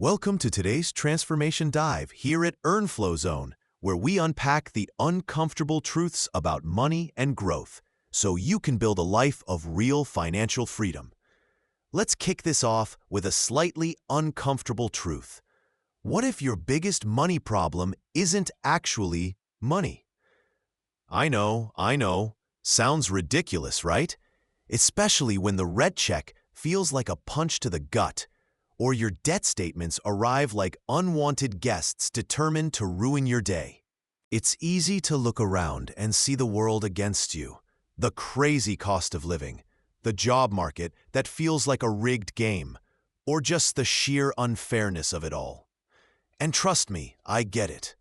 Welcome to today's Transformation Dive here at EarnFlow Zone, where we unpack the uncomfortable truths about money and growth so you can build a life of real financial freedom. Let's kick this off with a slightly uncomfortable truth. What if your biggest money problem isn't actually money? I know. Sounds ridiculous, right? Especially when the red check feels like a punch to the gut, or your debt statements arrive like unwanted guests determined to ruin your day. It's easy to look around and see the world against you. The crazy cost of living, the job market that feels like a rigged game, or just the sheer unfairness of it all. And trust me, I get it.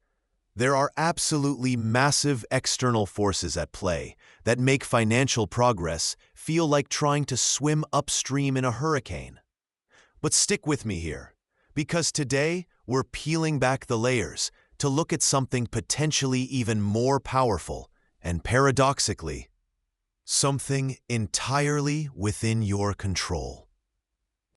There are absolutely massive external forces at play that make financial progress feel like trying to swim upstream in a hurricane. But stick with me here, because today we're peeling back the layers to look at something potentially even more powerful and, paradoxically, something entirely within your control.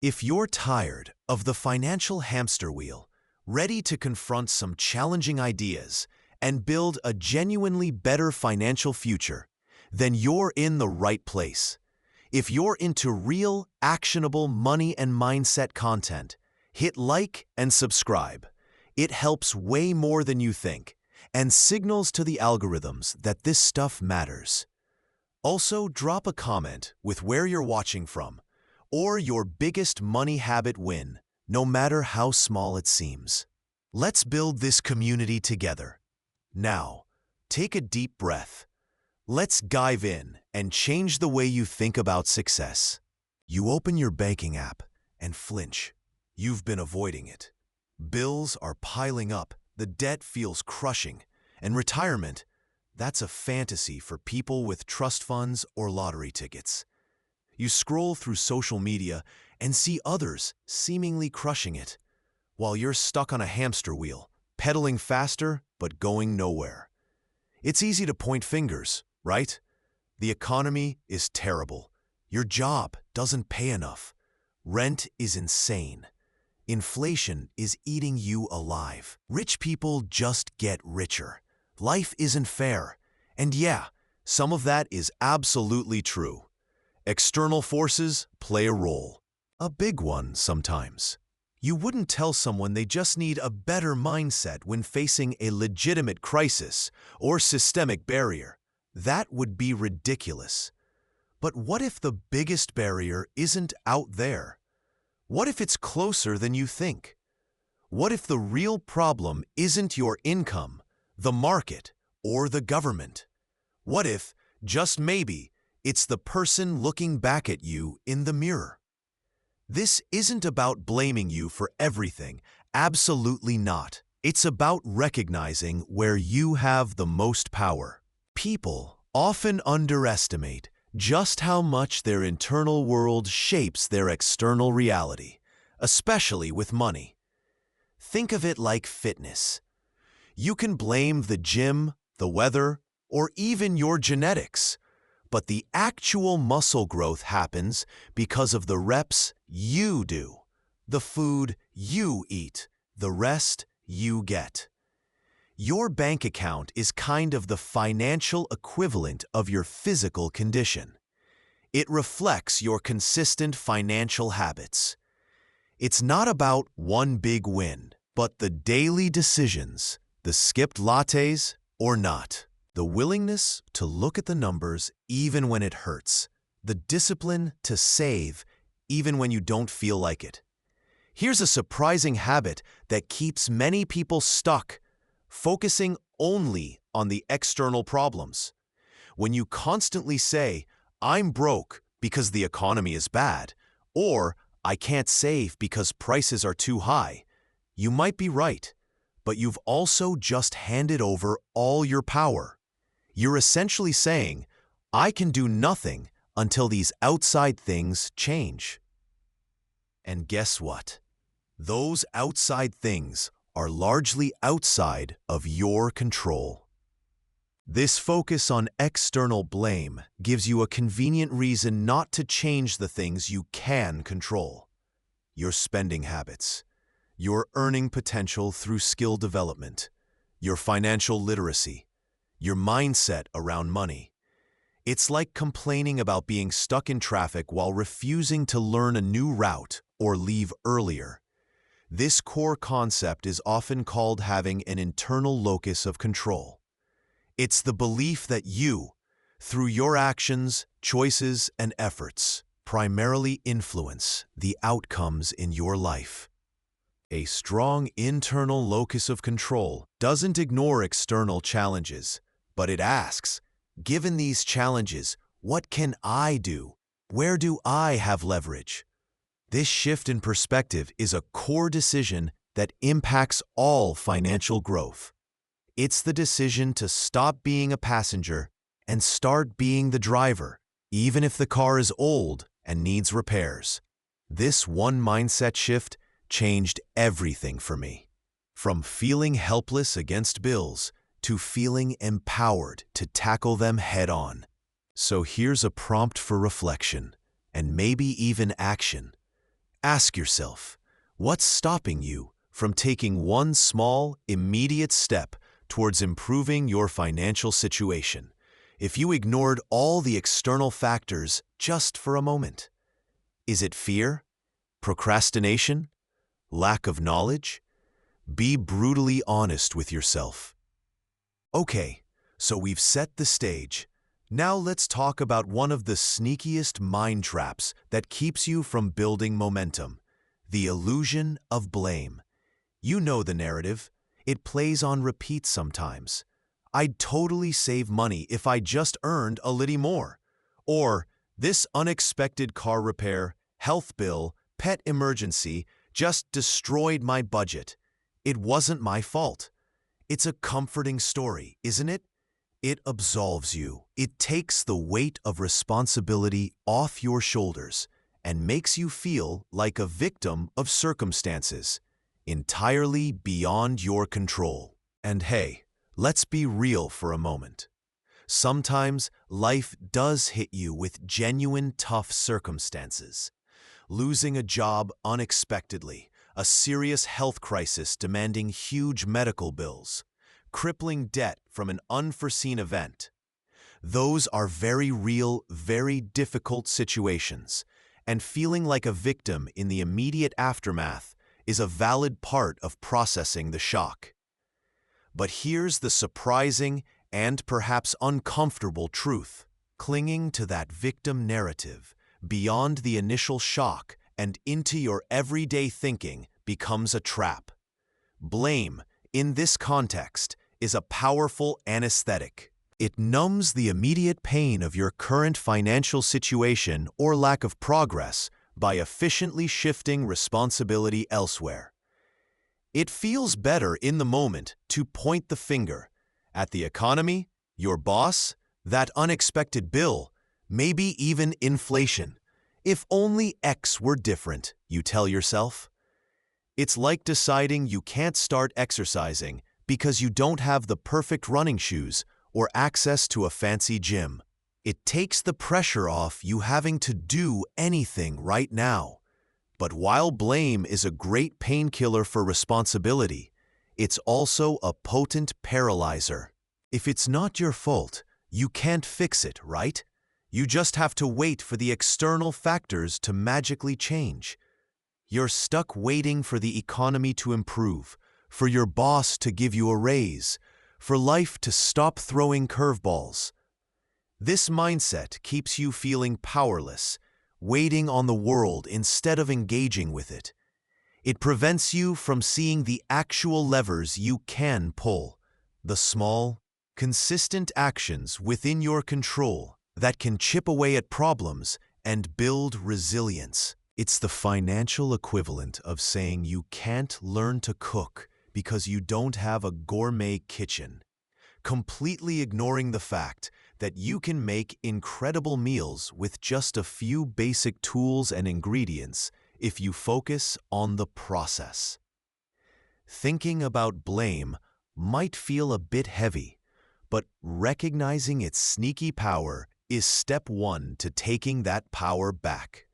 If you're tired of the financial hamster wheel, ready to confront some challenging ideas and build a genuinely better financial future, then you're in the right place. If you're into real, actionable money and mindset content, hit like and subscribe. It helps way more than you think and signals to the algorithms that this stuff matters. Also, drop a comment with where you're watching from or your biggest money habit win, no matter how small it seems. Let's build this community together. Now, take a deep breath. Let's dive in and change the way you think about success. You open your banking app and flinch. You've been avoiding it. Bills are piling up, the debt feels crushing, and retirement, that's a fantasy for people with trust funds or lottery tickets. You scroll through social media and see others seemingly crushing it, while you're stuck on a hamster wheel, pedaling faster but going nowhere. It's easy to point fingers, right? The economy is terrible. Your job doesn't pay enough. Rent is insane. Inflation is eating you alive. Rich people just get richer. Life isn't fair. And yeah, some of that is absolutely true. External forces play a role. A big one sometimes. You wouldn't tell someone they just need a better mindset when facing a legitimate crisis or systemic barrier. That would be ridiculous. But what if the biggest barrier isn't out there? What if it's closer than you think? What if the real problem isn't your income, the market, or the government? What if, just maybe, it's the person looking back at you in the mirror? This isn't about blaming you for everything, absolutely not. It's about recognizing where you have the most power. People often underestimate just how much their internal world shapes their external reality, especially with money. Think of it like fitness. You can blame the gym, the weather, or even your genetics, but the actual muscle growth happens because of the reps you do, the food you eat, the rest you get. Your bank account is kind of the financial equivalent of your physical condition. It reflects your consistent financial habits. It's not about one big win, but the daily decisions, the skipped lattes or not, the willingness to look at the numbers even when it hurts, the discipline to save even when you don't feel like it. Here's a surprising habit that keeps many people stuck, focusing only on the external problems. When you constantly say, "I'm broke because the economy is bad," or "I can't save because prices are too high," you might be right, but you've also just handed over all your power. You're essentially saying, "I can do nothing until these outside things change." And guess what? Those outside things are largely outside of your control. This focus on external blame gives you a convenient reason not to change the things you can control: your spending habits, your earning potential through skill development, your financial literacy, your mindset around money. It's like complaining about being stuck in traffic while refusing to learn a new route or leave earlier. This core concept is often called having an internal locus of control. It's the belief that you, through your actions, choices, and efforts, primarily influence the outcomes in your life. A strong internal locus of control doesn't ignore external challenges, but it asks, given these challenges, what can I do? Where do I have leverage? This shift in perspective is a core decision that impacts all financial growth. It's the decision to stop being a passenger and start being the driver, even if the car is old and needs repairs. This one mindset shift changed everything for me. From feeling helpless against bills to feeling empowered to tackle them head-on. So here's a prompt for reflection, and maybe even action. Ask yourself, what's stopping you from taking one small, immediate step towards improving your financial situation if you ignored all the external factors just for a moment? Is it fear? Procrastination? Lack of knowledge? Be brutally honest with yourself. Okay, so we've set the stage. Now let's talk about one of the sneakiest mind traps that keeps you from building momentum: the illusion of blame. You know the narrative. It plays on repeat sometimes. I'd totally save money if I just earned a little more. Or, this unexpected car repair, health bill, pet emergency just destroyed my budget. It wasn't my fault. It's a comforting story, isn't it? It absolves you. It takes the weight of responsibility off your shoulders and makes you feel like a victim of circumstances, entirely beyond your control. And hey, let's be real for a moment. Sometimes life does hit you with genuine tough circumstances. Losing a job unexpectedly, a serious health crisis demanding huge medical bills, crippling debt from an unforeseen event. Those are very real, very difficult situations, and feeling like a victim in the immediate aftermath is a valid part of processing the shock. But here's the surprising and perhaps uncomfortable truth. Clinging to that victim narrative beyond the initial shock and into your everyday thinking becomes a trap. Blame, in this context, is a powerful anesthetic. It numbs the immediate pain of your current financial situation or lack of progress by efficiently shifting responsibility elsewhere. It feels better in the moment to point the finger at the economy, your boss, that unexpected bill, maybe even inflation. If only X were different, you tell yourself. It's like deciding you can't start exercising because you don't have the perfect running shoes or access to a fancy gym. It takes the pressure off you having to do anything right now. But while blame is a great painkiller for responsibility, it's also a potent paralyzer. If it's not your fault, you can't fix it, right? You just have to wait for the external factors to magically change. You're stuck waiting for the economy to improve, for your boss to give you a raise, for life to stop throwing curveballs. This mindset keeps you feeling powerless, waiting on the world instead of engaging with it. It prevents you from seeing the actual levers you can pull, the small, consistent actions within your control that can chip away at problems and build resilience. It's the financial equivalent of saying you can't learn to cook because you don't have a gourmet kitchen, completely ignoring the fact that you can make incredible meals with just a few basic tools and ingredients if you focus on the process. Thinking about blame might feel a bit heavy, but recognizing its sneaky power is step one to taking that power back.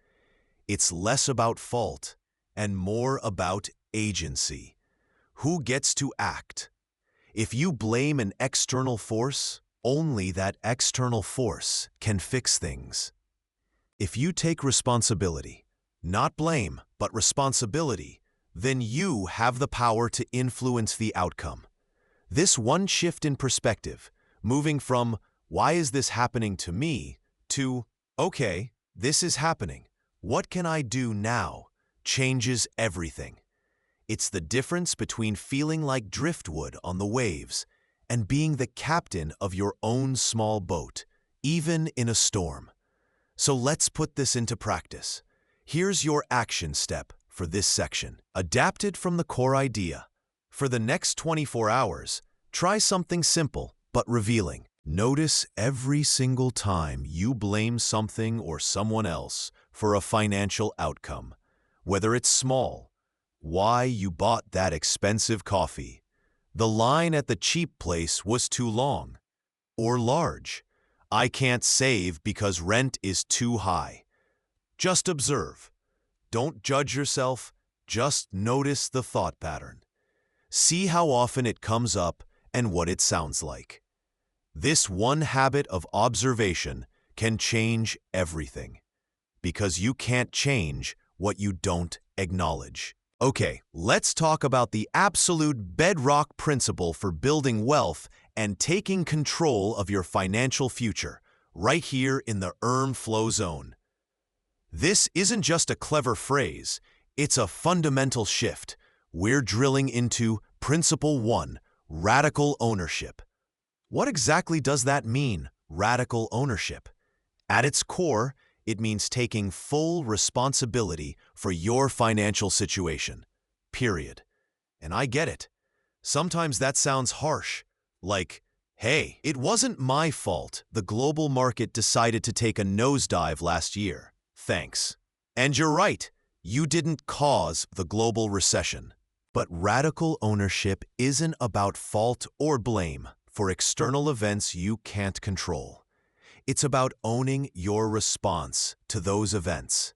It's less about fault and more about agency. Who gets to act? If you blame an external force, only that external force can fix things. If you take responsibility, not blame, but responsibility, then you have the power to influence the outcome. This one shift in perspective, moving from, why is this happening to me, to, okay, this is happening, what can I do now, changes everything. It's the difference between feeling like driftwood on the waves and being the captain of your own small boat, even in a storm. So let's put this into practice. Here's your action step for this section, adapted from the core idea. For the next 24 hours, try something simple but revealing. Notice every single time you blame something or someone else for a financial outcome, whether it's small, why you bought that expensive coffee, the line at the cheap place was too long, or large, I can't save because rent is too high. Just observe. Don't judge yourself, just notice the thought pattern. See how often it comes up and what it sounds like. This one habit of observation can change everything, because you can't change what you don't acknowledge. Okay, let's talk about the absolute bedrock principle for building wealth and taking control of your financial future, right here in the Earn Flow Zone. This isn't just a clever phrase, it's a fundamental shift. We're drilling into Principle 1, Radical Ownership. What exactly does that mean, radical ownership? At its core, it means taking full responsibility for your financial situation, period. And I get it. Sometimes that sounds harsh, like, hey, it wasn't my fault the global market decided to take a nosedive last year. Thanks. And you're right, you didn't cause the global recession. But radical ownership isn't about fault or blame for external events you can't control. It's about owning your response to those events.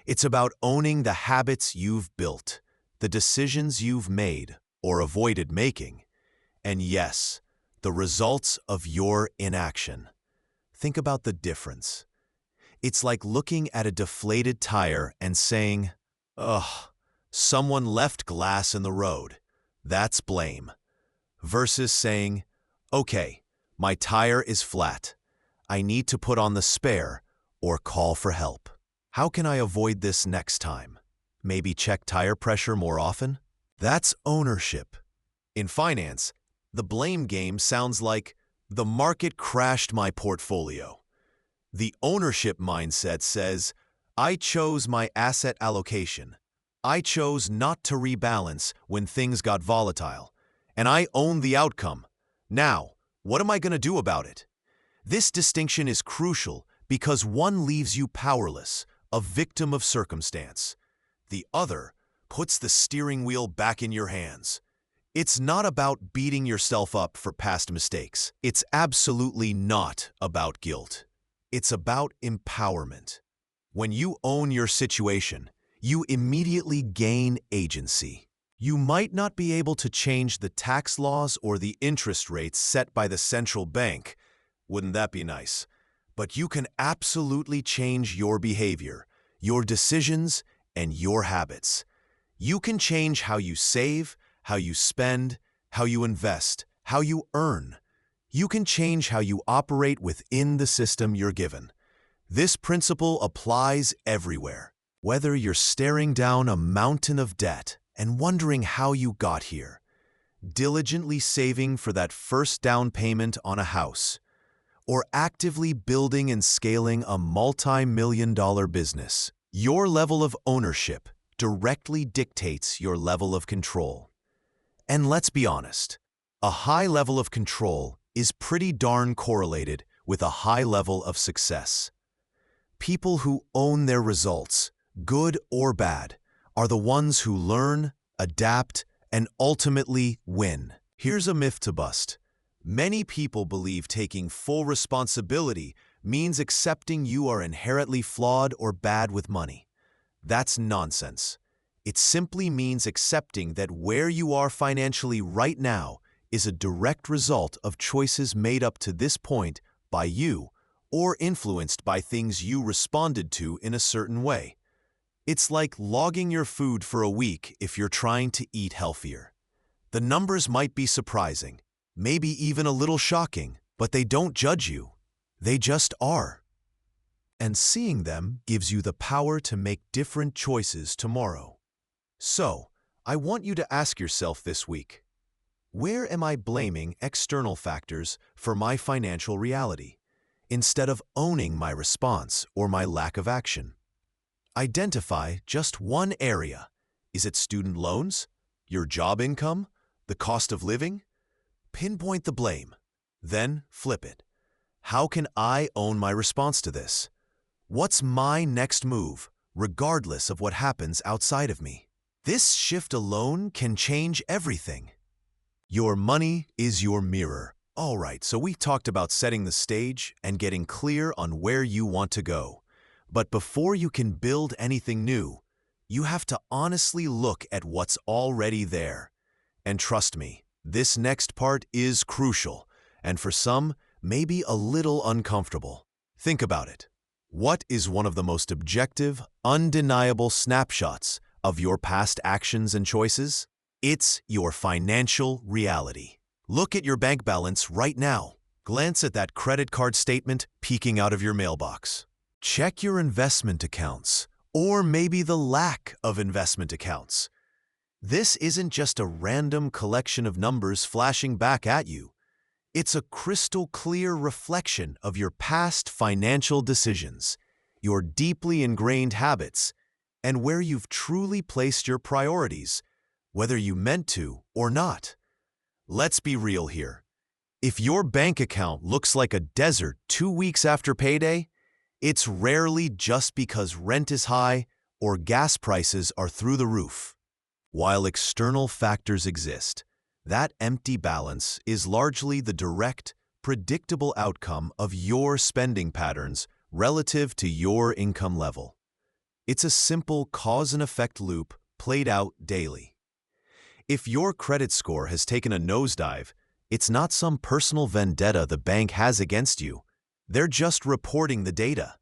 It's about owning the habits you've built, the decisions you've made or avoided making, and yes, the results of your inaction. Think about the difference. It's like looking at a deflated tire and saying, ugh, someone left glass in the road. That's blame. Versus saying, okay, my tire is flat. I need to put on the spare or call for help. How can I avoid this next time? Maybe check tire pressure more often? That's ownership. In finance, the blame game sounds like the market crashed my portfolio. The ownership mindset says, I chose my asset allocation. I chose not to rebalance when things got volatile, and I own the outcome. Now, what am I going to do about it? This distinction is crucial because one leaves you powerless, a victim of circumstance. The other puts the steering wheel back in your hands. It's not about beating yourself up for past mistakes. It's absolutely not about guilt. It's about empowerment. When you own your situation, you immediately gain agency. You might not be able to change the tax laws or the interest rates set by the central bank. Wouldn't that be nice? But you can absolutely change your behavior, your decisions, and your habits. You can change how you save, how you spend, how you invest, how you earn. You can change how you operate within the system you're given. This principle applies everywhere. Whether you're staring down a mountain of debt and wondering how you got here, diligently saving for that first down payment on a house, or actively building and scaling a multi-million-dollar business, your level of ownership directly dictates your level of control. And let's be honest, a high level of control is pretty darn correlated with a high level of success. People who own their results, good or bad, are the ones who learn, adapt, and ultimately win. Here's a myth to bust. Many people believe taking full responsibility means accepting you are inherently flawed or bad with money. That's nonsense. It simply means accepting that where you are financially right now is a direct result of choices made up to this point by you or influenced by things you responded to in a certain way. It's like logging your food for a week if you're trying to eat healthier. The numbers might be surprising, maybe even a little shocking, but they don't judge you. They just are. And seeing them gives you the power to make different choices tomorrow. So, I want you to ask yourself this week, where am I blaming external factors for my financial reality, instead of owning my response or my lack of action? Identify just one area. Is it student loans? Your job income? The cost of living? Pinpoint the blame. Then flip it. How can I own my response to this? What's my next move, regardless of what happens outside of me? This shift alone can change everything. Your money is your mirror. All right, so we talked about setting the stage and getting clear on where you want to go. But before you can build anything new, you have to honestly look at what's already there. And trust me, this next part is crucial, and for some, maybe a little uncomfortable. Think about it. What is one of the most objective, undeniable snapshots of your past actions and choices? It's your financial reality. Look at your bank balance right now. Glance at that credit card statement peeking out of your mailbox. Check your investment accounts, or maybe the lack of investment accounts. This isn't just a random collection of numbers flashing back at you. It's a crystal clear reflection of your past financial decisions, your deeply ingrained habits, and where you've truly placed your priorities, whether you meant to or not. Let's be real here. If your bank account looks like a desert 2 weeks after payday, it's rarely just because rent is high or gas prices are through the roof. While external factors exist, that empty balance is largely the direct, predictable outcome of your spending patterns relative to your income level. It's a simple cause and effect loop played out daily. If your credit score has taken a nosedive, it's not some personal vendetta the bank has against you. They're just reporting the data.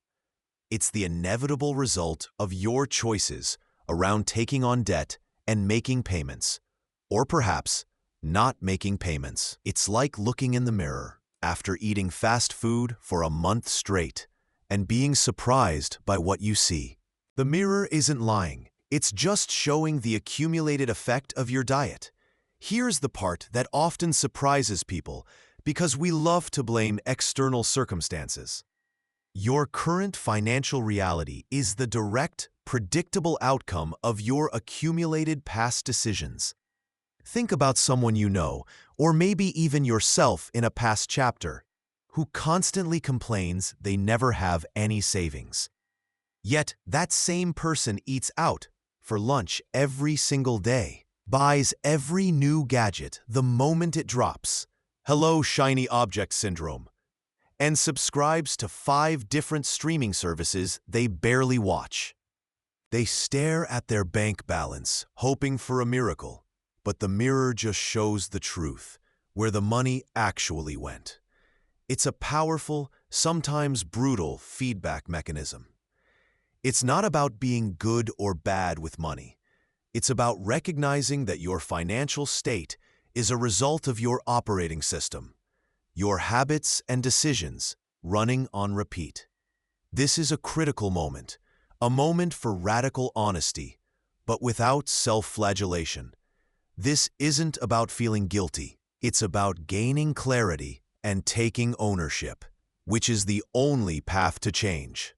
It's the inevitable result of your choices around taking on debt and making payments, or perhaps not making payments. It's like looking in the mirror after eating fast food for a month straight and being surprised by what you see. The mirror isn't lying. It's just showing the accumulated effect of your diet. Here's the part that often surprises people because we love to blame external circumstances. Your current financial reality is the direct, predictable outcome of your accumulated past decisions. Think about someone you know, or maybe even yourself in a past chapter, who constantly complains they never have any savings. Yet that same person eats out for lunch every single day, buys every new gadget the moment it drops, hello shiny object syndrome, and subscribes to 5 different streaming services they barely watch. They stare at their bank balance, hoping for a miracle, but the mirror just shows the truth, where the money actually went. It's a powerful, sometimes brutal feedback mechanism. It's not about being good or bad with money. It's about recognizing that your financial state is a result of your operating system, your habits and decisions running on repeat. This is a critical moment, a moment for radical honesty, but without self-flagellation. This isn't about feeling guilty. It's about gaining clarity and taking ownership, which is the only path to change.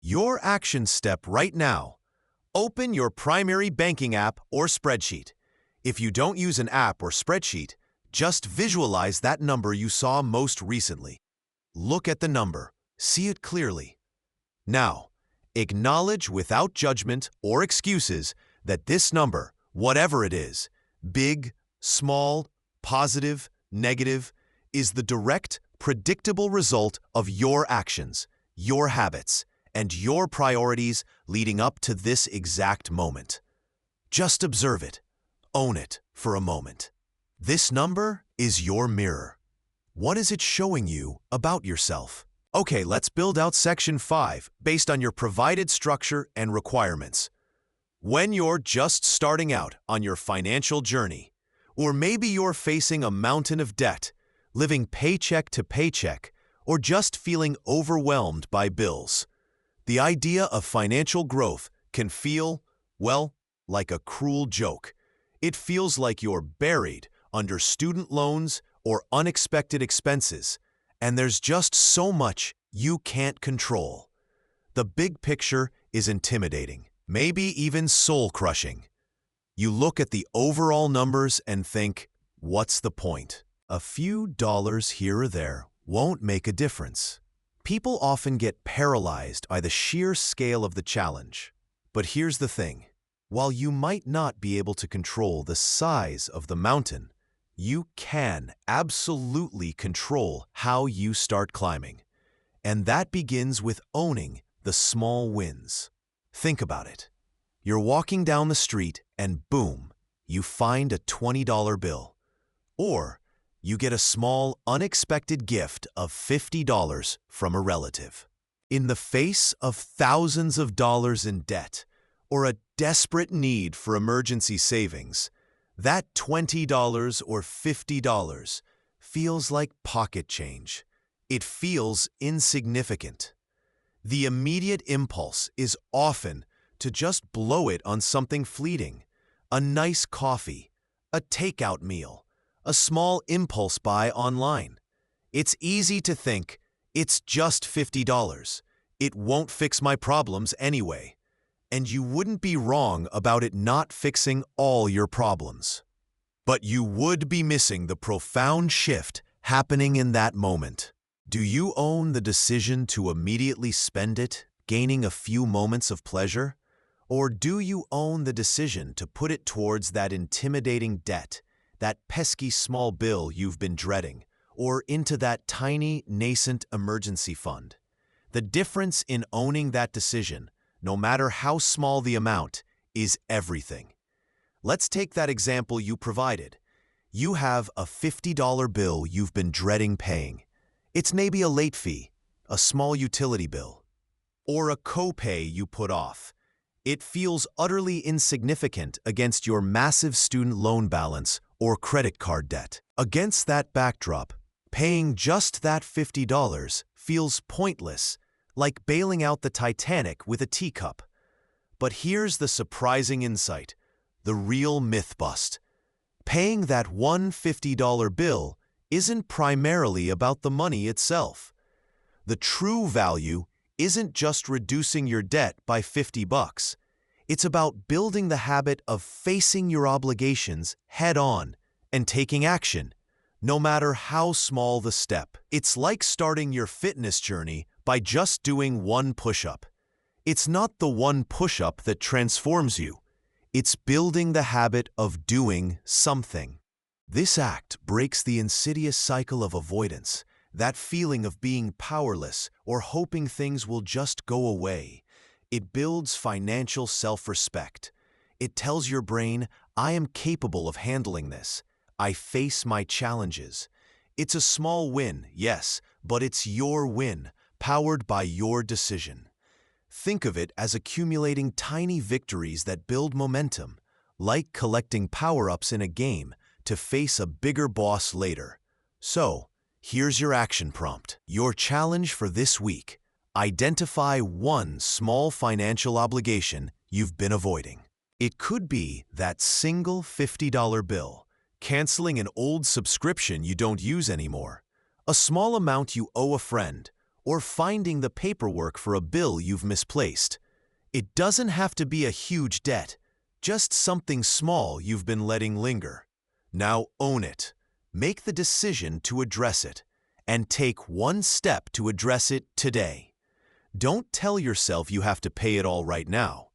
Your action step right now: open your primary banking app or spreadsheet. If you don't use an app or spreadsheet, just visualize that number you saw most recently. Look at the number, see it clearly. Now, acknowledge without judgment or excuses that this number, whatever it is, big, small, positive, negative, is the direct, predictable result of your actions, your habits, and your priorities leading up to this exact moment. Just observe it. Own it for a moment. This number is your mirror. What is it showing you about yourself? Okay, let's build out Section 5 based on your provided structure and requirements. When you're just starting out on your financial journey, or maybe you're facing a mountain of debt, living paycheck to paycheck, or just feeling overwhelmed by bills, the idea of financial growth can feel, well, like a cruel joke. It feels like you're buried under student loans or unexpected expenses, and there's just so much you can't control. The big picture is intimidating, maybe even soul-crushing. You look at the overall numbers and think, what's the point? A few dollars here or there won't make a difference. People often get paralyzed by the sheer scale of the challenge. But here's the thing. While you might not be able to control the size of the mountain, you can absolutely control how you start climbing. And that begins with owning the small wins. Think about it. You're walking down the street and boom, you find a $20 bill. Or you get a small, unexpected gift of $50 from a relative. In the face of thousands of dollars in debt or a desperate need for emergency savings, that $20 or $50 feels like pocket change. It feels insignificant. The immediate impulse is often to just blow it on something fleeting, a nice coffee, a takeout meal, a small impulse buy online. It's easy to think, it's just $50. It won't fix my problems anyway. And you wouldn't be wrong about it not fixing all your problems. But you would be missing the profound shift happening in that moment. Do you own the decision to immediately spend it, gaining a few moments of pleasure? Or do you own the decision to put it towards that intimidating debt, that pesky small bill you've been dreading, or into that tiny, nascent emergency fund? The difference in owning that decision, no matter how small the amount, is everything. Let's take that example you provided. You have a $50 bill you've been dreading paying. It's maybe a late fee, a small utility bill, or a copay you put off. It feels utterly insignificant against your massive student loan balance or credit card debt. Against that backdrop, paying just that $50 feels pointless, like bailing out the Titanic with a teacup. But here's the surprising insight, the real myth bust. Paying that one $50 bill isn't primarily about the money itself. The true value isn't just reducing your debt by $50. It's about building the habit of facing your obligations head-on and taking action, no matter how small the step. It's like starting your fitness journey by just doing one push-up. It's not the one push-up that transforms you. It's building the habit of doing something. This act breaks the insidious cycle of avoidance, that feeling of being powerless or hoping things will just go away. It builds financial self-respect. It tells your brain, I am capable of handling this. I face my challenges. It's a small win, yes, but it's your win, powered by your decision. Think of it as accumulating tiny victories that build momentum, like collecting power-ups in a game to face a bigger boss later. So, here's your action prompt. Your challenge for this week. Identify one small financial obligation you've been avoiding. It could be that single $50 bill, canceling an old subscription you don't use anymore, a small amount you owe a friend, or finding the paperwork for a bill you've misplaced. It doesn't have to be a huge debt, just something small you've been letting linger. Now own it. Make the decision to address it, and take one step to address it today. Don't tell yourself you have to pay it all right now.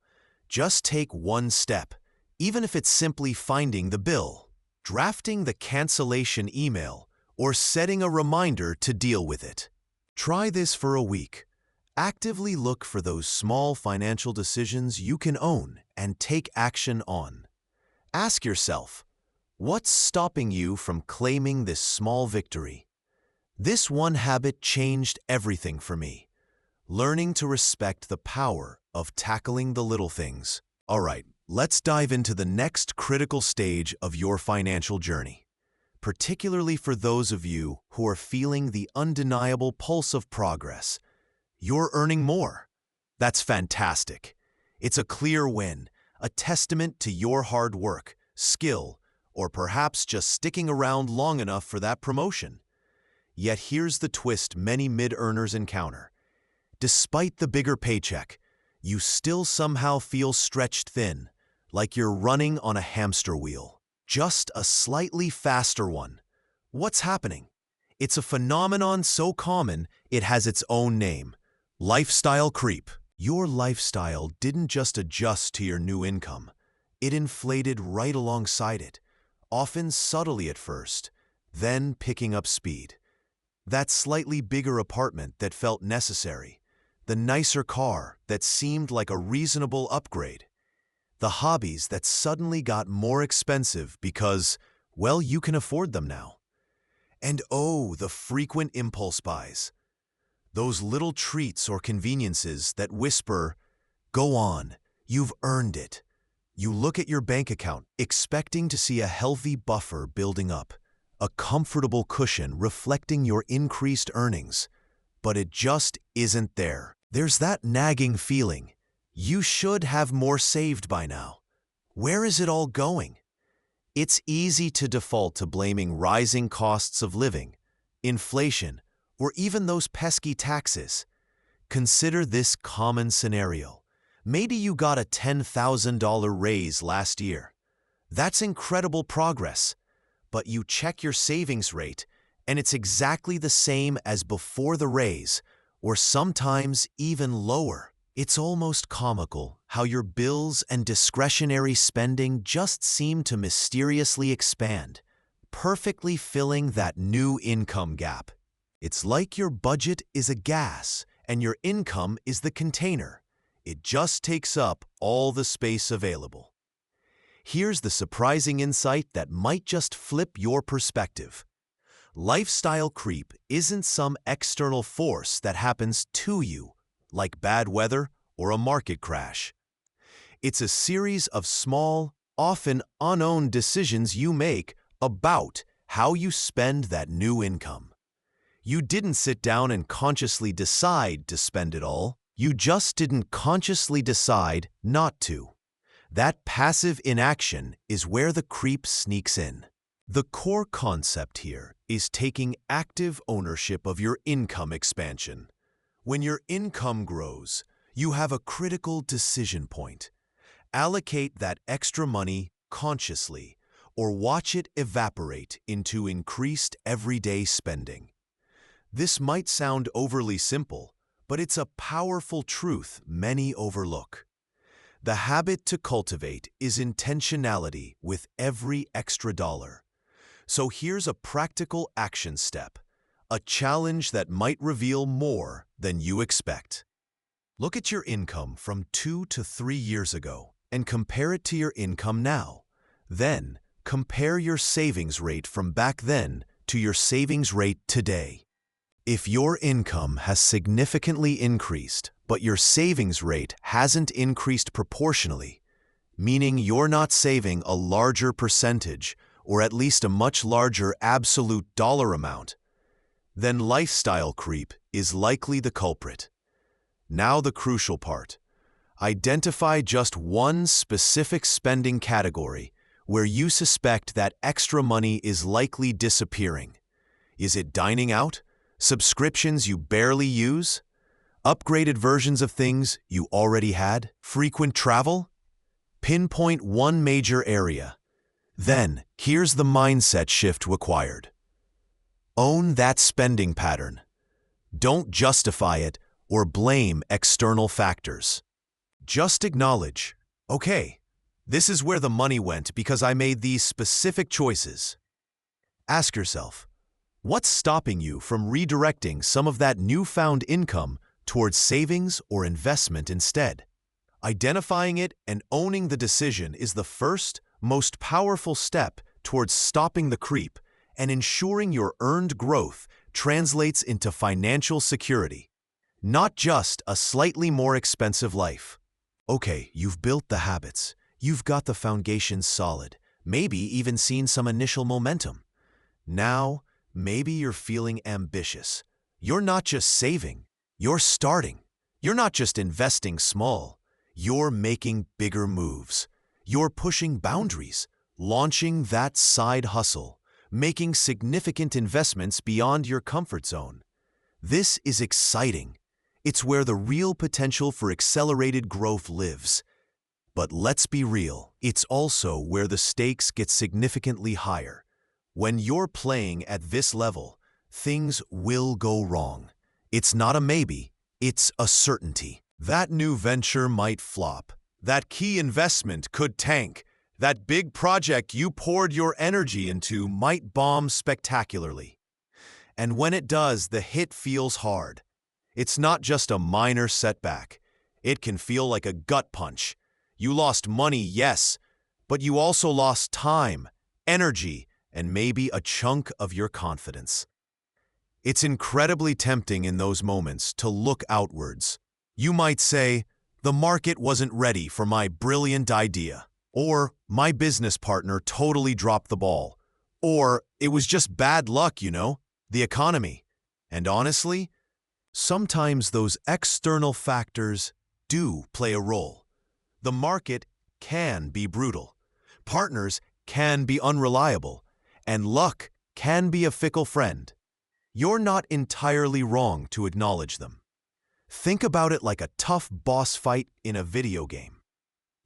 Just take one step, even if it's simply finding the bill, drafting the cancellation email, or setting a reminder to deal with it. Try this for a week. Actively look for those small financial decisions you can own and take action on. Ask yourself, what's stopping you from claiming this small victory? This one habit changed everything for me. Learning to respect the power of tackling the little things. All right, let's dive into the next critical stage of your financial journey, particularly for those of you who are feeling the undeniable pulse of progress. You're earning more. That's fantastic. It's a clear win, a testament to your hard work, skill, or perhaps just sticking around long enough for that promotion. Yet here's the twist many mid-earners encounter. Despite the bigger paycheck, you still somehow feel stretched thin, like you're running on a hamster wheel. Just a slightly faster one. What's happening? It's a phenomenon so common it has its own name. Lifestyle creep. Your lifestyle didn't just adjust to your new income. It inflated right alongside it, often subtly at first, then picking up speed. That slightly bigger apartment that felt necessary, the nicer car that seemed like a reasonable upgrade, the hobbies that suddenly got more expensive because, well, you can afford them now. And oh, the frequent impulse buys. Those little treats or conveniences that whisper, "Go on, you've earned it." You look at your bank account, expecting to see a healthy buffer building up, a comfortable cushion reflecting your increased earnings. But it just isn't there. There's that nagging feeling. You should have more saved by now. Where is it all going? It's easy to default to blaming rising costs of living, inflation, or even those pesky taxes. Consider this common scenario. Maybe you got a $10,000 raise last year. That's incredible progress. But you check your savings rate, and it's exactly the same as before the raise, or sometimes even lower. It's almost comical how your bills and discretionary spending just seem to mysteriously expand, perfectly filling that new income gap. It's like your budget is a gas and your income is the container. It just takes up all the space available. Here's the surprising insight that might just flip your perspective. Lifestyle creep isn't some external force that happens to you, like bad weather or a market crash. It's a series of small, often unowned decisions you make about how you spend that new income. You didn't sit down and consciously decide to spend it all. You just didn't consciously decide not to. That passive inaction is where the creep sneaks in. The core concept here is taking active ownership of your income expansion. When your income grows, you have a critical decision point. Allocate that extra money consciously, or watch it evaporate into increased everyday spending. This might sound overly simple, but it's a powerful truth many overlook. The habit to cultivate is intentionality with every extra dollar. So here's a practical action step, a challenge that might reveal more than you expect. Look at your income from 2 to 3 years ago and compare it to your income now. Then, compare your savings rate from back then to your savings rate today. If your income has significantly increased, but your savings rate hasn't increased proportionally, meaning you're not saving a larger percentage or at least a much larger absolute dollar amount, then lifestyle creep is likely the culprit. Now the crucial part. Identify just one specific spending category where you suspect that extra money is likely disappearing. Is it dining out? Subscriptions you barely use? Upgraded versions of things you already had? Frequent travel? Pinpoint one major area. Then, here's the mindset shift required. Own that spending pattern. Don't justify it or blame external factors. Just acknowledge, okay, this is where the money went because I made these specific choices. Ask yourself, what's stopping you from redirecting some of that newfound income towards savings or investment instead? Identifying it and owning the decision is the first, most powerful step towards stopping the creep and ensuring your earned growth translates into financial security, not just a slightly more expensive life. Okay, you've built the habits, you've got the foundation solid, maybe even seen some initial momentum. Now, maybe you're feeling ambitious. You're not just saving, you're starting. You're not just investing small, you're making bigger moves. You're pushing boundaries, launching that side hustle, making significant investments beyond your comfort zone. This is exciting. It's where the real potential for accelerated growth lives. But let's be real, it's also where the stakes get significantly higher. When you're playing at this level, things will go wrong. It's not a maybe, it's a certainty. That new venture might flop. That key investment could tank. That big project you poured your energy into might bomb spectacularly. And when it does, the hit feels hard. It's not just a minor setback. It can feel like a gut punch. You lost money, yes, but you also lost time, energy, and maybe a chunk of your confidence. It's incredibly tempting in those moments to look outwards. You might say, the market wasn't ready for my brilliant idea, or my business partner totally dropped the ball, or it was just bad luck, the economy. And honestly, sometimes those external factors do play a role. The market can be brutal, partners can be unreliable, and luck can be a fickle friend. You're not entirely wrong to acknowledge them. Think about it like a tough boss fight in a video game.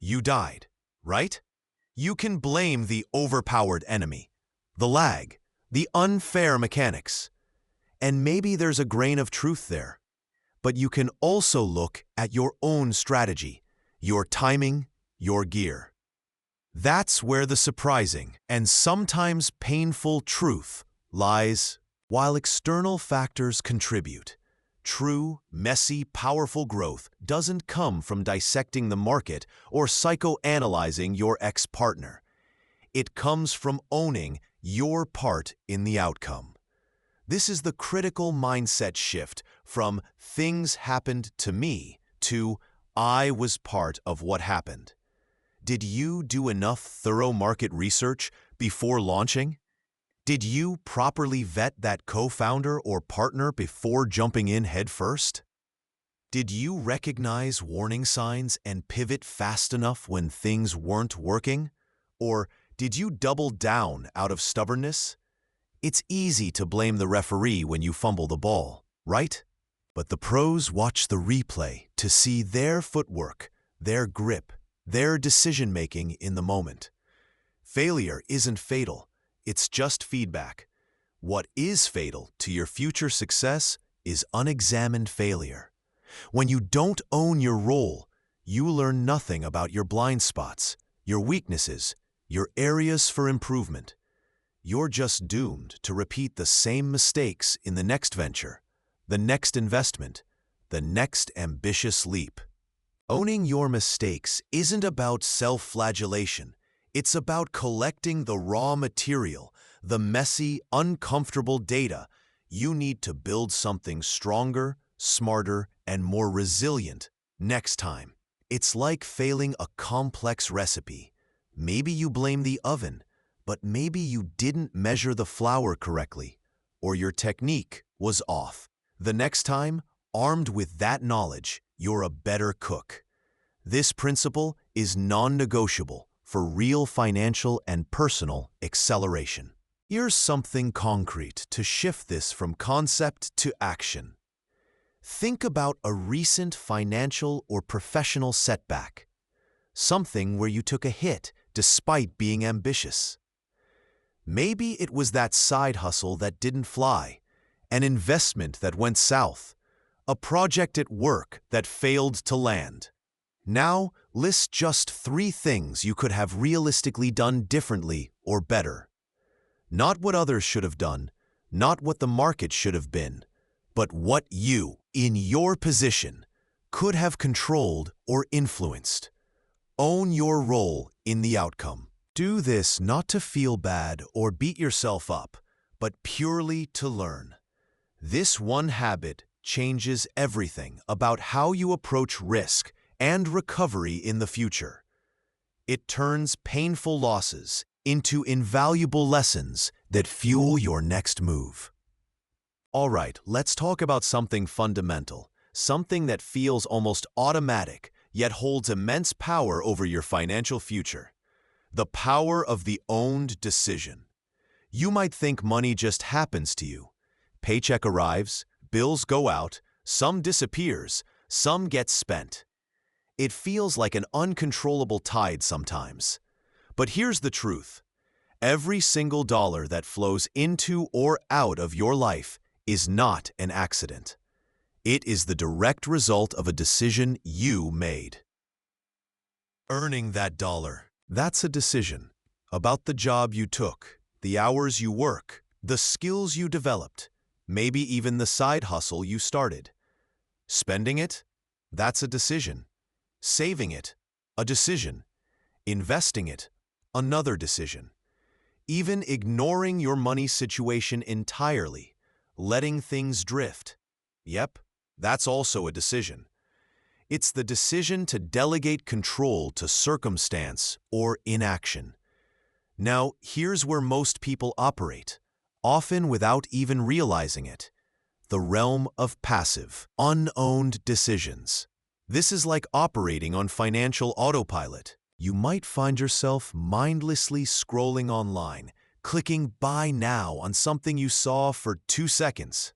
You died, right? You can blame the overpowered enemy, the lag, the unfair mechanics. And maybe there's a grain of truth there. But you can also look at your own strategy, your timing, your gear. That's where the surprising and sometimes painful truth lies. While external factors contribute, true, messy, powerful growth doesn't come from dissecting the market or psychoanalyzing your ex-partner. It comes from owning your part in the outcome. This is the critical mindset shift from "things happened to me" to "I was part of what happened." Did you do enough thorough market research before launching? Did you properly vet that co-founder or partner before jumping in headfirst? Did you recognize warning signs and pivot fast enough when things weren't working? Or did you double down out of stubbornness? It's easy to blame the referee when you fumble the ball, right? But the pros watch the replay to see their footwork, their grip, their decision-making in the moment. Failure isn't fatal. It's just feedback. What is fatal to your future success is unexamined failure. When you don't own your role, you learn nothing about your blind spots, your weaknesses, your areas for improvement. You're just doomed to repeat the same mistakes in the next venture, the next investment, the next ambitious leap. Owning your mistakes isn't about self-flagellation. It's about collecting the raw material, the messy, uncomfortable data you need to build something stronger, smarter, and more resilient next time. It's like failing a complex recipe. Maybe you blame the oven, but maybe you didn't measure the flour correctly, or your technique was off. The next time, armed with that knowledge, you're a better cook. This principle is non-negotiable for real financial and personal acceleration. Here's something concrete to shift this from concept to action. Think about a recent financial or professional setback, something where you took a hit despite being ambitious. Maybe it was that side hustle that didn't fly, an investment that went south, a project at work that failed to land. Now, list just 3 things you could have realistically done differently or better. Not what others should have done, not what the market should have been, but what you, in your position, could have controlled or influenced. Own your role in the outcome. Do this not to feel bad or beat yourself up, but purely to learn. This one habit changes everything about how you approach risk and recovery in the future. It turns painful losses into invaluable lessons that fuel your next move. All right, let's talk about something fundamental, something that feels almost automatic, yet holds immense power over your financial future. The power of the owned decision. You might think money just happens to you. Paycheck arrives, bills go out, some disappears, some gets spent. It feels like an uncontrollable tide sometimes. But here's the truth. Every single dollar that flows into or out of your life is not an accident. It is the direct result of a decision you made. Earning that dollar. That's a decision about the job you took, the hours you work, the skills you developed, maybe even the side hustle you started. Spending it? That's a decision. Saving it? A decision. Investing it? Another decision. Even ignoring your money situation entirely, letting things drift. Yep, that's also a decision. It's the decision to delegate control to circumstance or inaction. Now, here's where most people operate, often without even realizing it. The realm of passive, unowned decisions. This is like operating on financial autopilot. You might find yourself mindlessly scrolling online, clicking buy now on something you saw for 2 seconds.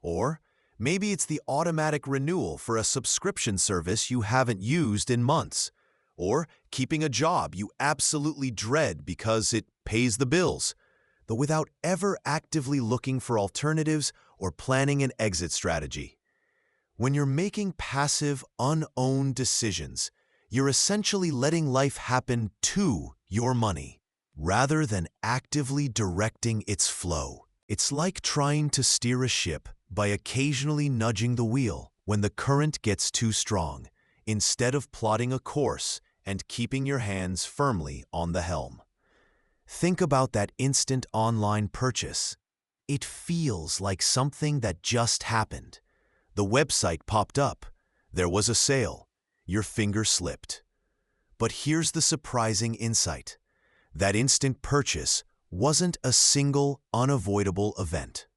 Or maybe it's the automatic renewal for a subscription service you haven't used in months. Or keeping a job you absolutely dread because it pays the bills, though without ever actively looking for alternatives or planning an exit strategy. When you're making passive, unowned decisions, you're essentially letting life happen to your money, rather than actively directing its flow. It's like trying to steer a ship by occasionally nudging the wheel when the current gets too strong, instead of plotting a course and keeping your hands firmly on the helm. Think about that instant online purchase. It feels like something that just happened. The website popped up. There was a sale. Your finger slipped. But here's the surprising insight. That instant purchase wasn't a single, unavoidable event.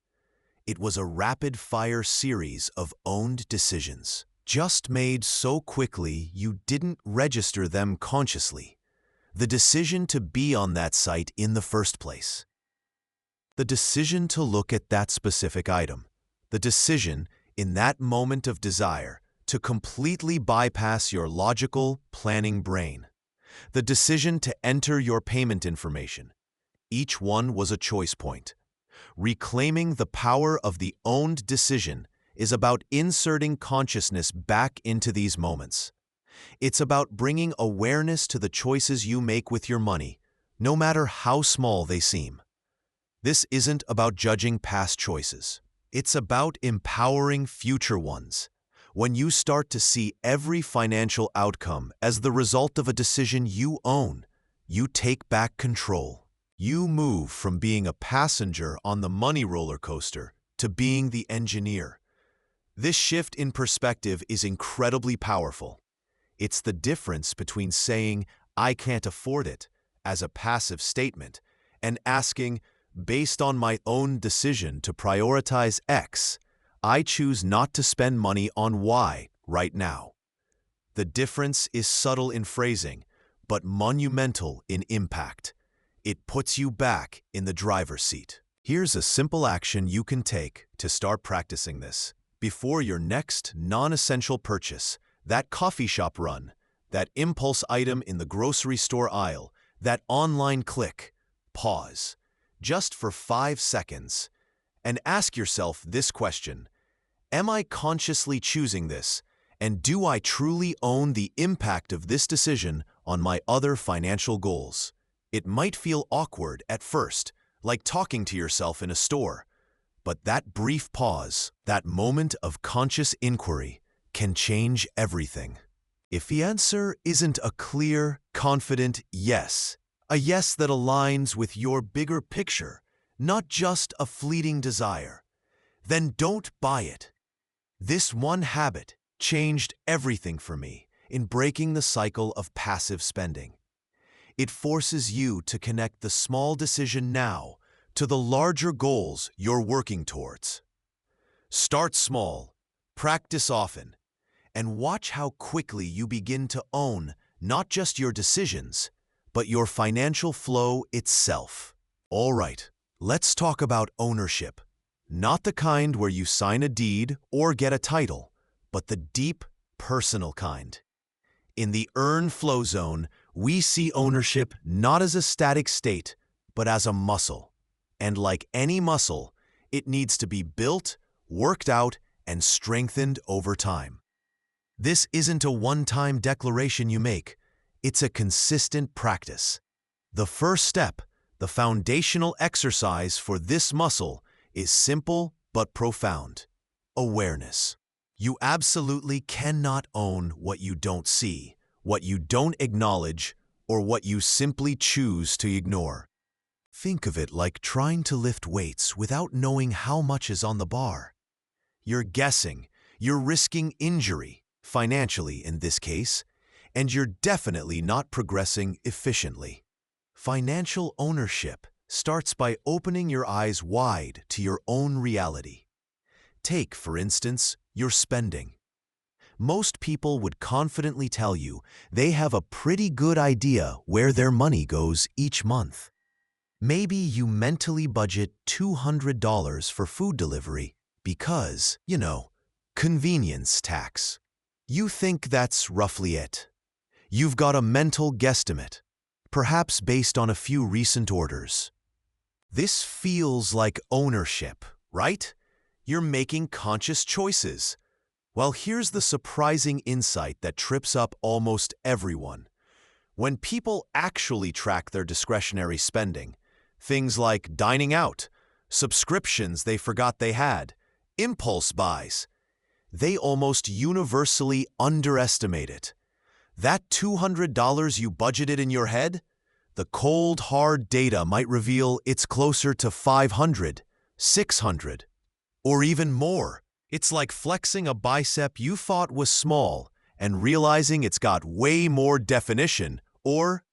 It was a rapid-fire series of owned decisions, just made so quickly you didn't register them consciously. The decision to be on that site in the first place. The decision to look at that specific item. The decision, in that moment of desire, to completely bypass your logical, planning brain. The decision to enter your payment information. Each one was a choice point. Reclaiming the power of the owned decision is about inserting consciousness back into these moments. It's about bringing awareness to the choices you make with your money, no matter how small they seem. This isn't about judging past choices. It's about empowering future ones. When you start to see every financial outcome as the result of a decision you own, you take back control. You move from being a passenger on the money roller coaster to being the engineer. This shift in perspective is incredibly powerful. It's the difference between saying, "I can't afford it," as a passive statement, and asking, "Based on my own decision to prioritize X, I choose not to spend money on Y right now." The difference is subtle in phrasing, but monumental in impact. It puts you back in the driver's seat. Here's a simple action you can take to start practicing this. Before your next non-essential purchase, that coffee shop run, that impulse item in the grocery store aisle, that online click, pause, just for 5 seconds, and ask yourself this question. Am I consciously choosing this, and do I truly own the impact of this decision on my other financial goals? It might feel awkward at first, like talking to yourself in a store, but that brief pause, that moment of conscious inquiry, can change everything. If the answer isn't a clear, confident yes, A yes that aligns with your bigger picture, not just a fleeting desire. Then don't buy it. This one habit changed everything for me in breaking the cycle of passive spending. It forces you to connect the small decision now to the larger goals you're working towards. Start small, practice often, and watch how quickly you begin to own not just your decisions, but your financial flow itself. All right, let's talk about ownership. Not the kind where you sign a deed or get a title, but the deep, personal kind. In the Earn Flow Zone, we see ownership not as a static state, but as a muscle. And like any muscle, it needs to be built, worked out, and strengthened over time. This isn't a one-time declaration you make. It's a consistent practice. The first step, the foundational exercise for this muscle, is simple but profound. Awareness. You absolutely cannot own what you don't see, what you don't acknowledge, or what you simply choose to ignore. Think of it like trying to lift weights without knowing how much is on the bar. You're guessing, you're risking injury, financially in this case, and you're definitely not progressing efficiently. Financial ownership starts by opening your eyes wide to your own reality. Take, for instance, your spending. Most people would confidently tell you they have a pretty good idea where their money goes each month. Maybe you mentally budget $200 for food delivery because, convenience tax. You think that's roughly it. You've got a mental guesstimate, perhaps based on a few recent orders. This feels like ownership, right? You're making conscious choices. Well, here's the surprising insight that trips up almost everyone. When people actually track their discretionary spending, things like dining out, subscriptions they forgot they had, impulse buys, they almost universally underestimate it. That $200 you budgeted in your head, the cold, hard data might reveal it's closer to $500, $600, or even more. It's like flexing a bicep you thought was small and realizing it's got way more definition or,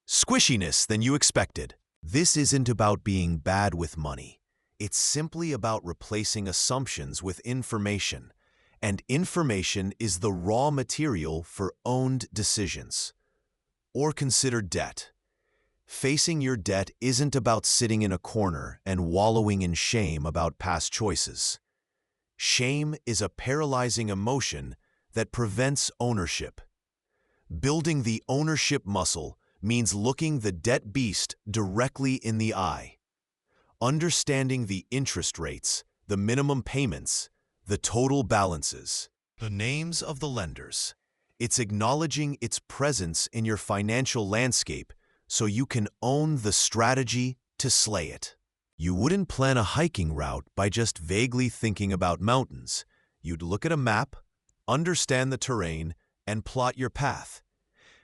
squishiness than you expected. This isn't about being bad with money. It's simply about replacing assumptions with information, and information is the raw material for owned decisions. Or consider debt. Facing your debt isn't about sitting in a corner and wallowing in shame about past choices. Shame is a paralyzing emotion that prevents ownership. Building the ownership muscle means looking the debt beast directly in the eye. Understanding the interest rates, the minimum payments, the total balances, the names of the lenders. It's acknowledging its presence in your financial landscape so you can own the strategy to slay it. You wouldn't plan a hiking route by just vaguely thinking about mountains. You'd look at a map, understand the terrain, and plot your path.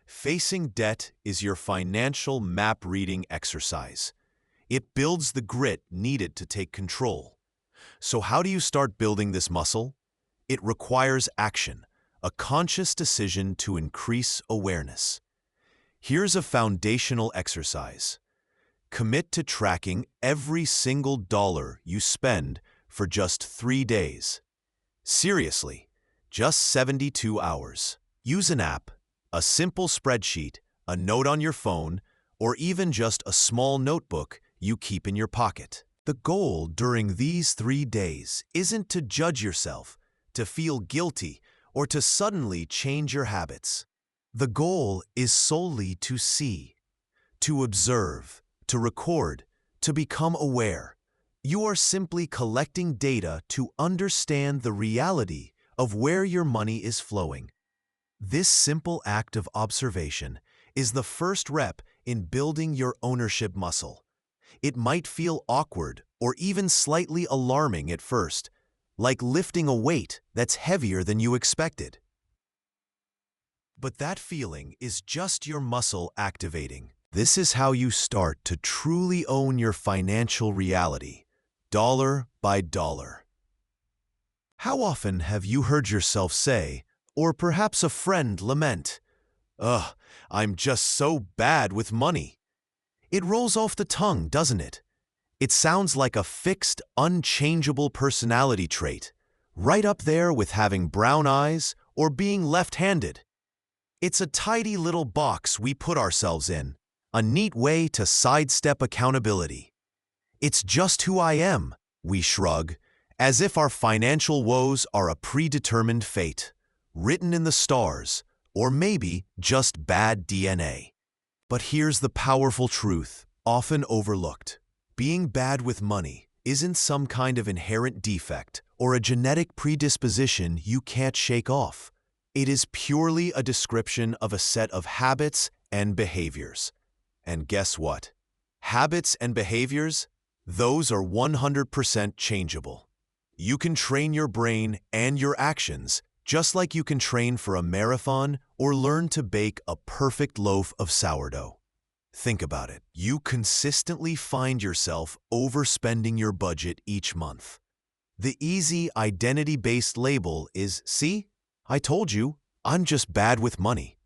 Facing debt is your financial map-reading exercise. It builds the grit needed to take control. So how do you start building this muscle? It requires action, a conscious decision to increase awareness. Here's a foundational exercise. Commit to tracking every single dollar you spend for just 3 days. Seriously, just 72 hours. Use an app, a simple spreadsheet, a note on your phone, or even just a small notebook you keep in your pocket. The goal during these 3 days isn't to judge yourself, to feel guilty, or to suddenly change your habits. The goal is solely to see, to observe, to record, to become aware. You are simply collecting data to understand the reality of where your money is flowing. This simple act of observation is the first rep in building your ownership muscle. It might feel awkward or even slightly alarming at first, like lifting a weight that's heavier than you expected. But that feeling is just your muscle activating. This is how you start to truly own your financial reality, dollar by dollar. How often have you heard yourself say, or perhaps a friend lament, "Ugh, I'm just so bad with money"? It rolls off the tongue, doesn't it? It sounds like a fixed, unchangeable personality trait, right up there with having brown eyes or being left-handed. It's a tidy little box we put ourselves in, a neat way to sidestep accountability. "It's just who I am," we shrug, as if our financial woes are a predetermined fate, written in the stars, or maybe just bad DNA. But here's the powerful truth, often overlooked. Being bad with money isn't some kind of inherent defect or a genetic predisposition you can't shake off. It is purely a description of a set of habits and behaviors. And guess what? Habits and behaviors, those are 100% changeable. You can train your brain and your actions just like you can train for a marathon or learn to bake a perfect loaf of sourdough. Think about it. You consistently find yourself overspending your budget each month. The easy identity-based label is, "See, I told you, I'm just bad with money."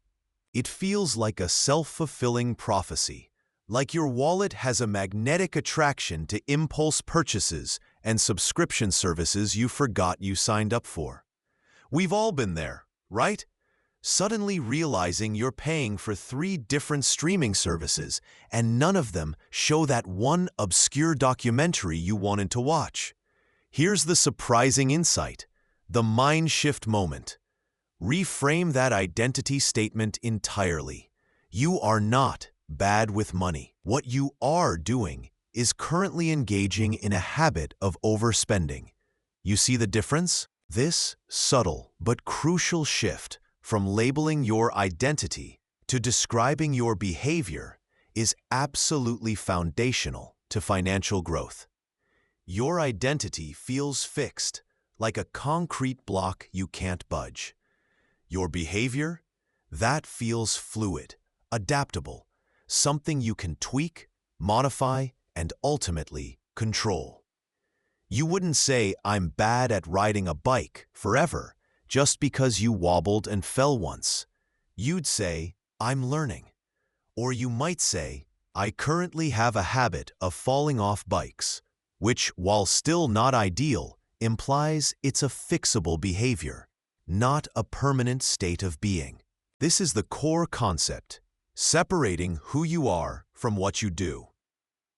It feels like a self-fulfilling prophecy, like your wallet has a magnetic attraction to impulse purchases and subscription services you forgot you signed up for. We've all been there, right? Suddenly realizing you're paying for 3 different streaming services and none of them show that one obscure documentary you wanted to watch. Here's the surprising insight, the mind shift moment. Reframe that identity statement entirely. You are not bad with money. What you are doing is currently engaging in a habit of overspending. You see the difference? This subtle but crucial shift from labeling your identity to describing your behavior is absolutely foundational to financial growth. Your identity feels fixed, like a concrete block you can't budge. Your behavior? That feels fluid, adaptable, something you can tweak, modify, and ultimately control. You wouldn't say, "I'm bad at riding a bike" forever, just because you wobbled and fell once. You'd say, "I'm learning." Or you might say, "I currently have a habit of falling off bikes," which, while still not ideal, implies it's a fixable behavior, not a permanent state of being. This is the core concept, separating who you are from what you do.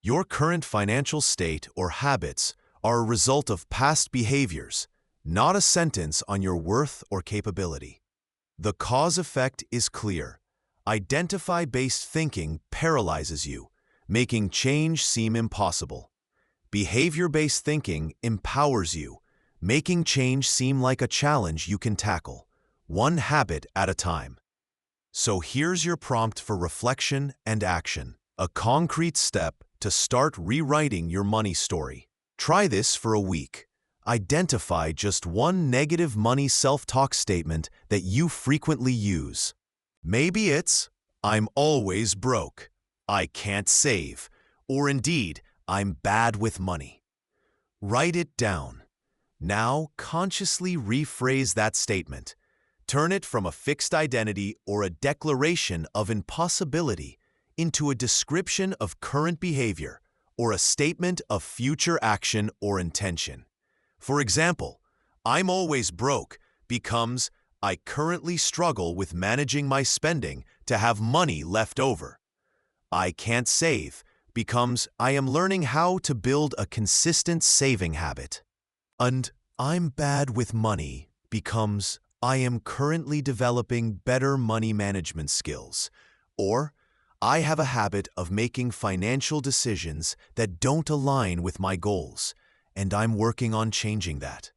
Your current financial state or habits are a result of past behaviors, not a sentence on your worth or capability. The cause-effect is clear. Identify-based thinking paralyzes you, making change seem impossible. Behavior-based thinking empowers you, making change seem like a challenge you can tackle, one habit at a time. So here's your prompt for reflection and action, a concrete step to start rewriting your money story. Try this for a week. Identify just one negative money self-talk statement that you frequently use. Maybe it's, "I'm always broke," "I can't save," or indeed, "I'm bad with money." Write it down. Now consciously rephrase that statement. Turn it from a fixed identity or a declaration of impossibility into a description of current behavior or a statement of future action or intention. For example, "I'm always broke" becomes, "I currently struggle with managing my spending to have money left over." "I can't save" becomes, "I am learning how to build a consistent saving habit." And "I'm bad with money" becomes, "I am currently developing better money management skills," or "I have a habit of making financial decisions that don't align with my goals, and I'm working on changing that."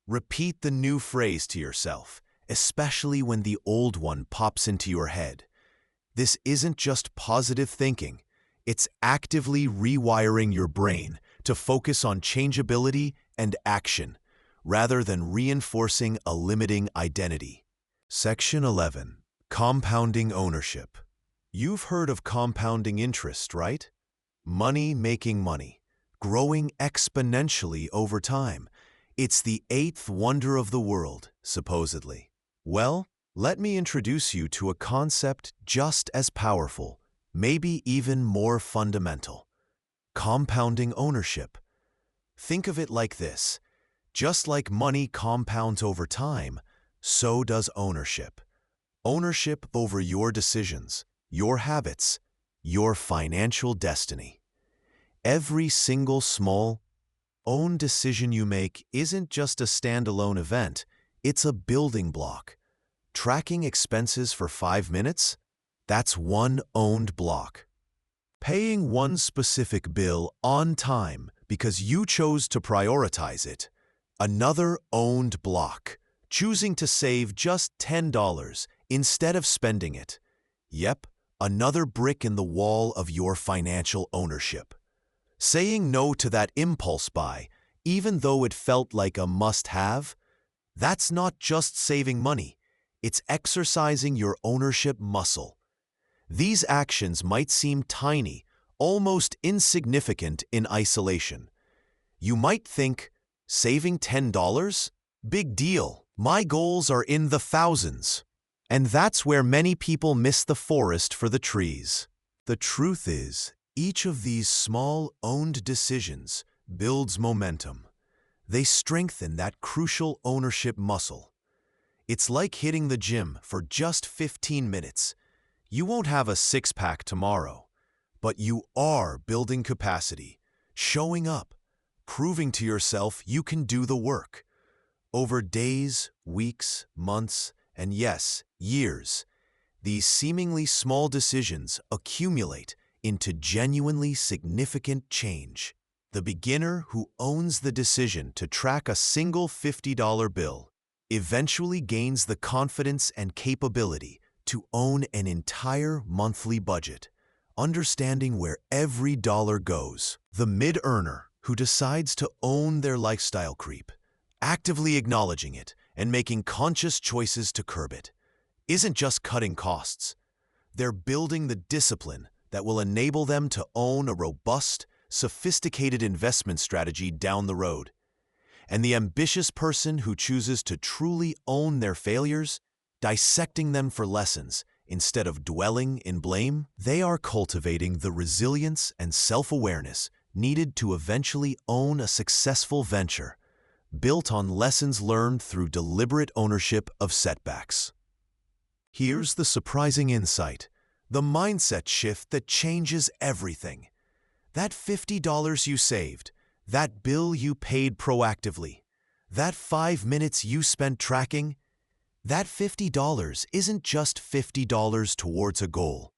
Repeat the new phrase to yourself, especially when the old one pops into your head. This isn't just positive thinking, it's actively rewiring your brain to focus on changeability and action, rather than reinforcing a limiting identity. Section 11. Compounding ownership. You've heard of compounding interest, right? Money making money, growing exponentially over time. It's the eighth wonder of the world, supposedly. Well, let me introduce you to a concept just as powerful, maybe even more fundamental: compounding ownership. Think of it like this: just like money compounds over time, so does ownership. Ownership over your decisions, your habits, your financial destiny. Every single small, own decision you make isn't just a standalone event, it's a building block. Tracking expenses for 5 minutes? That's one owned block. Paying one specific bill on time because you chose to prioritize it? Another owned block. Choosing to save just $10 instead of spending it? Yep, another brick in the wall of your financial ownership. Saying no to that impulse buy, even though it felt like a must-have? That's not just saving money, it's exercising your ownership muscle. These actions might seem tiny, almost insignificant in isolation. You might think, saving $10? Big deal. My goals are in the thousands. And that's where many people miss the forest for the trees. The truth is, each of these small, owned decisions builds momentum. They strengthen that crucial ownership muscle. It's like hitting the gym for just 15 minutes. You won't have a six-pack tomorrow, but you are building capacity, showing up, proving to yourself you can do the work. Over days, weeks, months, and yes, years, these seemingly small decisions accumulate into genuinely significant change. The beginner who owns the decision to track a single $50 bill eventually gains the confidence and capability to own an entire monthly budget, understanding where every dollar goes. The mid-earner who decides to own their lifestyle creep, actively acknowledging it and making conscious choices to curb it, isn't just cutting costs. They're building the discipline that will enable them to own a robust, sophisticated investment strategy down the road. And the ambitious person who chooses to truly own their failures, dissecting them for lessons instead of dwelling in blame, they are cultivating the resilience and self-awareness needed to eventually own a successful venture, built on lessons learned through deliberate ownership of setbacks. Here's the surprising insight, the mindset shift that changes everything. That $50 you saved, that bill you paid proactively, that 5 minutes you spent tracking, that $50 isn't just $50 towards a goal.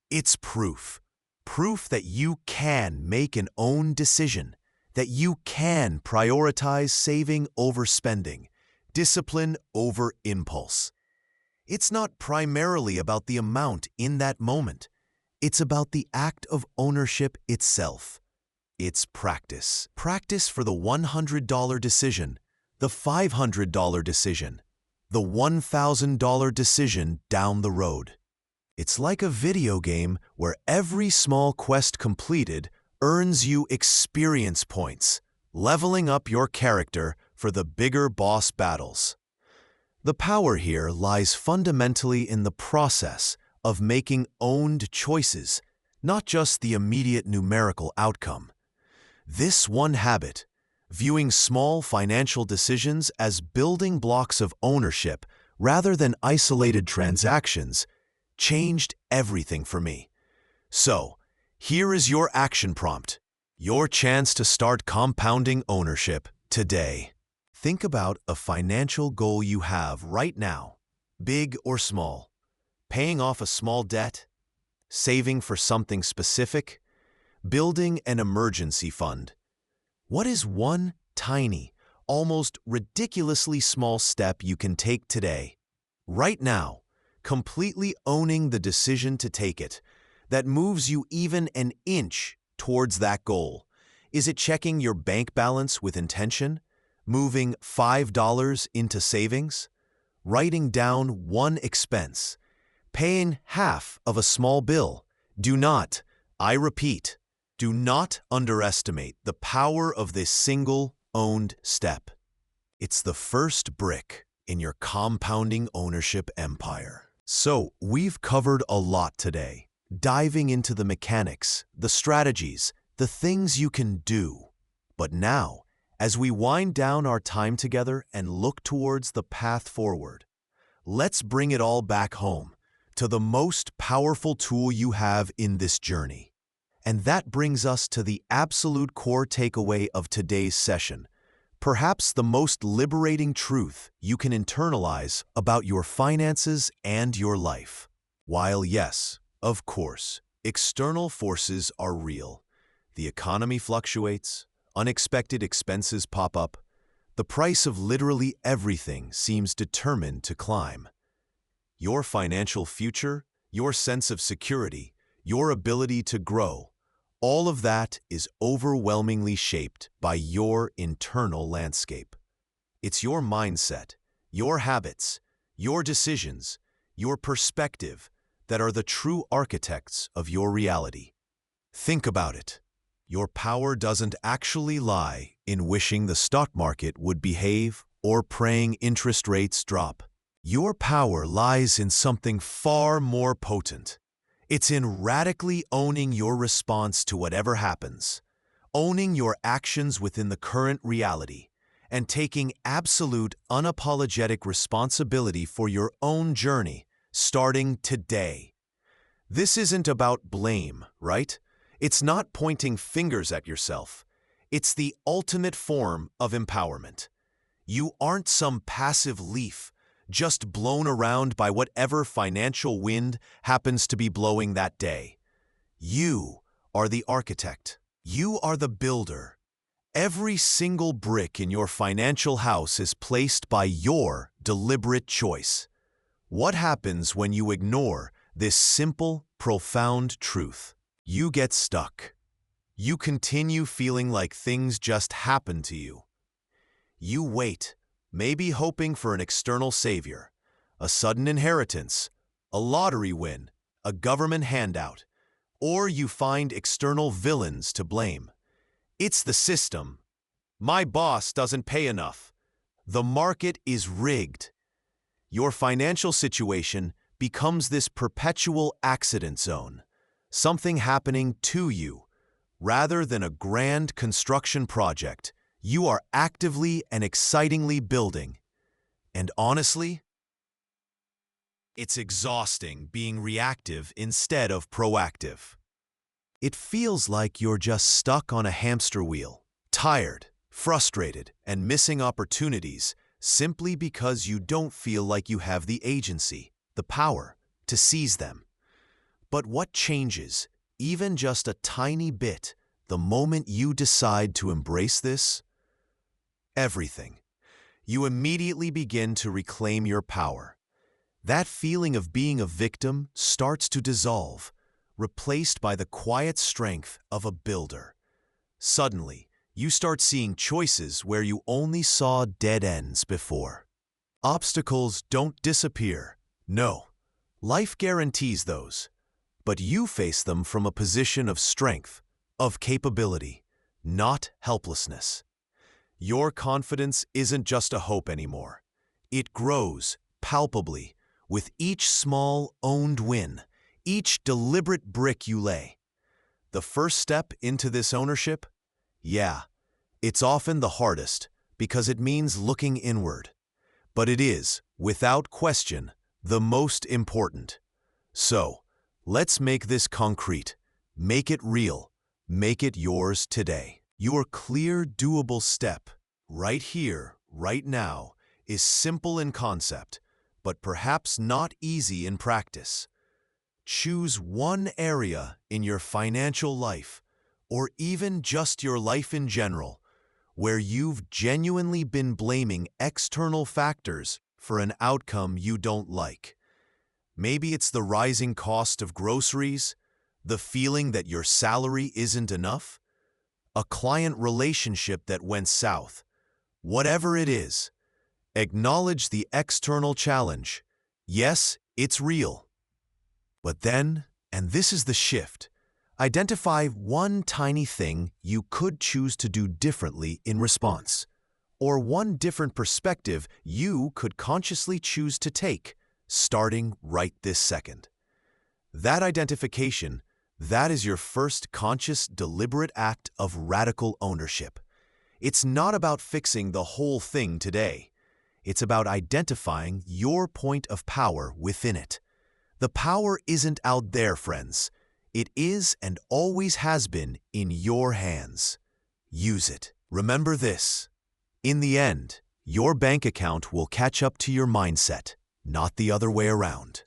It's proof. Proof that you can make an own decision, that you can prioritize saving over spending, discipline over impulse. It's not primarily about the amount in that moment. It's about the act of ownership itself. It's practice. Practice for the $100 decision, the $500 decision, the $1,000 decision down the road. It's like a video game where every small quest completed earns you experience points, leveling up your character for the bigger boss battles. The power here lies fundamentally in the process of making owned choices, not just the immediate numerical outcome. This one habit, viewing small financial decisions as building blocks of ownership rather than isolated transactions, changed everything for me. So, here is your action prompt, your chance to start compounding ownership today. Think about a financial goal you have right now, big or small. Paying off a small debt, saving for something specific, building an emergency fund. What is one tiny, almost ridiculously small step you can take today, right now, completely owning the decision to take it, that moves you even an inch towards that goal? Is it checking your bank balance with intention? Moving $5 into savings? Writing down one expense? paying half of a small bill. Do not, I repeat, do not underestimate the power of this single owned step. It's the first brick in your compounding ownership empire. So, we've covered a lot today, diving into the mechanics, the strategies, the things you can do. But now, as we wind down our time together and look towards the path forward, let's bring it all back home to the most powerful tool you have in this journey. And that brings us to the absolute core takeaway of today's session, perhaps the most liberating truth you can internalize about your finances and your life. While yes, of course, external forces are real, the economy fluctuates, unexpected expenses pop up, the price of literally everything seems determined to climb. Your financial future, your sense of security, your ability to grow, all of that is overwhelmingly shaped by your internal landscape. It's your mindset, your habits, your decisions, your perspective that are the true architects of your reality. Think about it. Your power doesn't actually lie in wishing the stock market would behave or praying interest rates drop. Your power lies in something far more potent. It's in radically owning your response to whatever happens, owning your actions within the current reality, and taking absolute unapologetic responsibility for your own journey, starting today. This isn't about blame, right? It's not pointing fingers at yourself. It's the ultimate form of empowerment. You aren't some passive leaf, just blown around by whatever financial wind happens to be blowing that day. You are the architect. You are the builder. Every single brick in your financial house is placed by your deliberate choice. What happens when you ignore this simple, profound truth? You get stuck. You continue feeling like things just happen to you. You wait, maybe hoping for an external savior, a sudden inheritance, a lottery win, a government handout, or you find external villains to blame. It's the system. My boss doesn't pay enough. The market is rigged. Your financial situation becomes this perpetual accident zone, something happening to you, rather than a grand construction project you are actively and excitingly building. And honestly, it's exhausting being reactive instead of proactive. It feels like you're just stuck on a hamster wheel, tired, frustrated, and missing opportunities simply because you don't feel like you have the agency, the power, to seize them. But what changes, even just a tiny bit, the moment you decide to embrace this? Everything. You immediately begin to reclaim your power. That feeling of being a victim starts to dissolve, replaced by the quiet strength of a builder. Suddenly, you start seeing choices where you only saw dead ends before. Obstacles don't disappear. No, life guarantees those. But you face them from a position of strength, of capability, not helplessness. Your confidence isn't just a hope anymore. It grows, palpably, with each small, owned win, each deliberate brick you lay. The first step into this ownership? Yeah, it's often the hardest because it means looking inward. But it is, without question, the most important. So, let's make this concrete. Make it real. Make it yours today. Your clear, doable step, right here, right now, is simple in concept, but perhaps not easy in practice. Choose one area in your financial life, or even just your life in general, where you've genuinely been blaming external factors for an outcome you don't like. Maybe it's the rising cost of groceries, the feeling that your salary isn't enough, a client relationship that went south. Whatever it is, acknowledge the external challenge. Yes, it's real. But then, and this is the shift, identify one tiny thing you could choose to do differently in response, or one different perspective you could consciously choose to take, starting right this second. That identification, that is your first conscious, deliberate act of radical ownership. It's not about fixing the whole thing today. It's about identifying your point of power within it. The power isn't out there, friends. It is and always has been in your hands. Use it. Remember this. In the end, your bank account will catch up to your mindset, not the other way around.